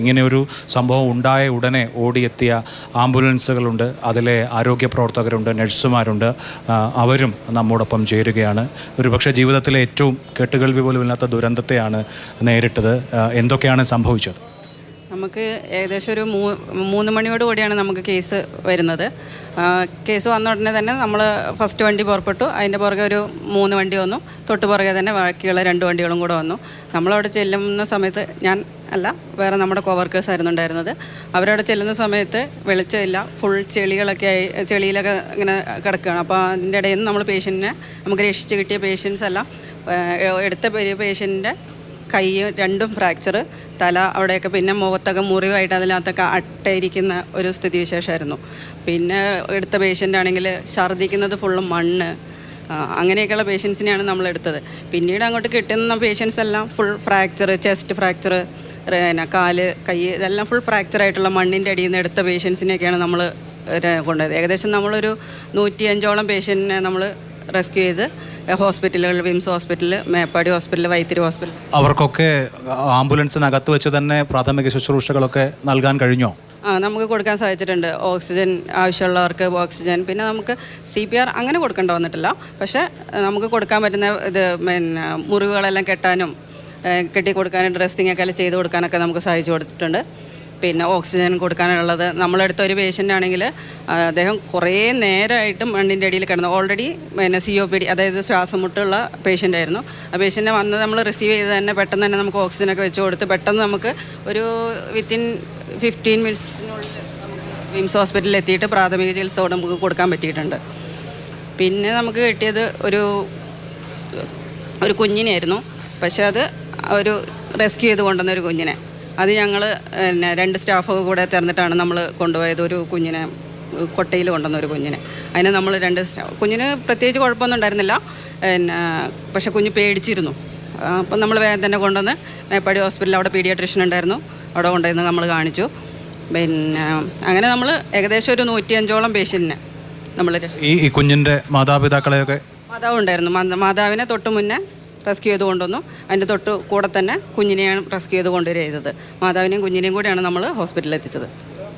ഇങ്ങനെ ഒരു സംഭവം ഉണ്ടായ ഉടനെ ഓടിയെത്തിയ ആംബുലൻസുകളുണ്ട്, അതിലെ ആരോഗ്യ പ്രവർത്തകരുണ്ട്, നഴ്സുമാരുണ്ട്. അവരും നമ്മോടൊപ്പം ചേരുകയാണ്. ഒരുപക്ഷെ ജീവിതത്തിലെ ഏറ്റവും കേട്ടുകേൾവി പോലും ഇല്ലാത്ത ദുരന്തത്തെയാണ് നേരിട്ടത്. എന്തൊക്കെയാണ് സംഭവിച്ചത്? നമുക്ക് ഏകദേശം ഒരു 3 മണിയോട് കൂടിയാണ് നമുക്ക് കേസ് വരുന്നത്. കേസ് വന്ന ഉടനെ തന്നെ നമ്മൾ ഫസ്റ്റ് വണ്ടി പുറപ്പെട്ടു. അതിൻ്റെ പുറകെ ഒരു 3 വണ്ടി വന്നു. തൊട്ട് പുറകെ തന്നെ ബാക്കിയുള്ള 2 വണ്ടികളും കൂടെ വന്നു. നമ്മളവിടെ ചെല്ലുന്ന സമയത്ത് വേറെ നമ്മുടെ കോവർക്കേഴ്സ് ആയിരുന്നു ഉണ്ടായിരുന്നത്. അവരവിടെ ചെല്ലുന്ന സമയത്ത് വെളിച്ചമില്ല, ഫുൾ ചെളിയിലൊക്കെ ഇങ്ങനെ കിടക്കുകയാണ്. അപ്പോൾ അതിൻ്റെ ഇടയിൽ നിന്ന് നമ്മൾ പേഷ്യൻറ്റിനെ നമുക്ക് രക്ഷിച്ച് കിട്ടിയ പേഷ്യൻസ് എല്ലാം എടുത്ത പേഷ്യൻ്റെ കൈ 2ഉം ഫ്രാക്ചർ, തല അവിടെയൊക്കെ, പിന്നെ മുഖത്തൊക്കെ മുറിവായിട്ട് അതിനകത്തൊക്കെ അട്ടയിരിക്കുന്ന ഒരു സ്ഥിതിവിശേഷമായിരുന്നു. പിന്നെ എടുത്ത പേഷ്യൻ്റാണെങ്കിൽ ഛർദ്ദിക്കുന്നത് ഫുള്ളും മണ്ണ്, അങ്ങനെയൊക്കെയുള്ള പേഷ്യൻസിനെയാണ് നമ്മൾ എടുത്തത്. പിന്നീട് അങ്ങോട്ട് കിട്ടുന്ന പേഷ്യൻസ് എല്ലാം ഫുൾ ഫ്രാക്ചർ, ചെസ്റ്റ് ഫ്രാക്ചർ, കാല്, കൈ, ഇതെല്ലാം ഫുൾ ഫ്രാക്ചറായിട്ടുള്ള മണ്ണിൻ്റെ അടിയിൽ നിന്ന് എടുത്ത പേഷ്യൻസിനെയൊക്കെയാണ് നമ്മൾ കൊണ്ടുപോയത്. ഏകദേശം നമ്മളൊരു 105ഓളം പേഷ്യൻറ്റിനെ നമ്മൾ റെസ്ക്യൂ ചെയ്ത് ഹോസ്പിറ്റലുകൾ, വിംസ് hospital, Meppadi hospital, Vythiri hospital, അവർക്കൊക്കെ ആംബുലൻസിനകത്ത് വെച്ച് തന്നെ പ്രാഥമിക ശുശ്രൂഷകളൊക്കെ നൽകാൻ കഴിഞ്ഞോ? നമുക്ക് കൊടുക്കാൻ സാധിച്ചിട്ടുണ്ട്. ഓക്സിജൻ ആവശ്യമുള്ളവർക്ക് ഓക്സിജൻ, പിന്നെ നമുക്ക് CPR അങ്ങനെ കൊടുക്കേണ്ട വന്നിട്ടില്ല. പക്ഷേ നമുക്ക് കൊടുക്കാൻ പറ്റുന്ന ഇത് മുറിവുകളെല്ലാം കെട്ടാനും കെട്ടി കൊടുക്കാനും ഡ്രസ്സിങ്ങൊക്കെ എല്ലാം ചെയ്ത് കൊടുക്കാനൊക്കെ നമുക്ക് സഹായിച്ചു കൊടുത്തിട്ടുണ്ട്. പിന്നെ ഓക്സിജൻ കൊടുക്കാനുള്ളത്, നമ്മളെടുത്ത ഒരു പേഷ്യൻ്റ് ആണെങ്കിൽ അദ്ദേഹം കുറേ നേരമായിട്ട് മണ്ണിൻ്റെ അടിയിൽ കിടന്നു. ഓൾറെഡി COPD, അതായത് ശ്വാസം മുട്ടുള്ള പേഷ്യൻ്റ് ആയിരുന്നു. ആ പേഷ്യൻ്റിനെ വന്ന് നമ്മൾ റിസീവ് ചെയ്ത് തന്നെ പെട്ടെന്ന് തന്നെ നമുക്ക് ഓക്സിജനൊക്കെ വെച്ച് കൊടുത്ത് പെട്ടെന്ന് നമുക്ക് ഒരു വിത്തിൻ 15 മിനിറ്റ്സിനുള്ളിൽ വിംസ് ഹോസ്പിറ്റലിൽ എത്തിയിട്ട് പ്രാഥമിക ചികിത്സ നമുക്ക് കൊടുക്കാൻ പറ്റിയിട്ടുണ്ട്. പിന്നെ നമുക്ക് കിട്ടിയത് ഒരു കുഞ്ഞിനെയായിരുന്നു. പക്ഷേ അത് ഒരു റെസ്ക്യൂ ചെയ്ത് കൊണ്ടുവന്ന ഒരു കുഞ്ഞിനെ, അത് ഞങ്ങൾ 2 സ്റ്റാഫ് കൂടെ ചേർന്നിട്ടാണ് നമ്മൾ കൊണ്ടുപോയത്. ഒരു കുഞ്ഞിനെ കൊട്ടയിൽ കൊണ്ടുവന്ന ഒരു കുഞ്ഞിനെ, അതിന് നമ്മൾ 2 സ്റ്റാഫ്, കുഞ്ഞിന് പ്രത്യേകിച്ച് കുഴപ്പമൊന്നും ഉണ്ടായിരുന്നില്ല. പക്ഷേ കുഞ്ഞ് പേടിച്ചിരുന്നു. അപ്പം നമ്മൾ വേഗം തന്നെ കൊണ്ടുവന്ന് മേപ്പാടി ഹോസ്പിറ്റലിൽ, അവിടെ പീഡിയാട്രീഷ്യൻ ഉണ്ടായിരുന്നു, അവിടെ കൊണ്ടുവന്ന് നമ്മൾ കാണിച്ചു. പിന്നെ അങ്ങനെ നമ്മൾ ഏകദേശം ഒരു 105ഓളം പേഷ്യൻറ്റിനെ നമ്മൾ ഈ കുഞ്ഞിൻ്റെ മാതാപിതാക്കളെയൊക്കെ മാതാവുണ്ടായിരുന്നു. മാതാവിനെ തൊട്ട് മുന്നേ റെസ്ക്യൂ ചെയ്ത് കൊണ്ടുവന്നു. അതിൻ്റെ തൊട്ട് കൂടെ തന്നെ കുഞ്ഞിനെയാണ് റെസ്ക്യൂ ചെയ്ത് കൊണ്ടുവരിക ചെയ്തത്. മാതാവിനെയും കുഞ്ഞിനെയും കൂടെയാണ് നമ്മൾ ഹോസ്പിറ്റലിൽ എത്തിച്ചത്.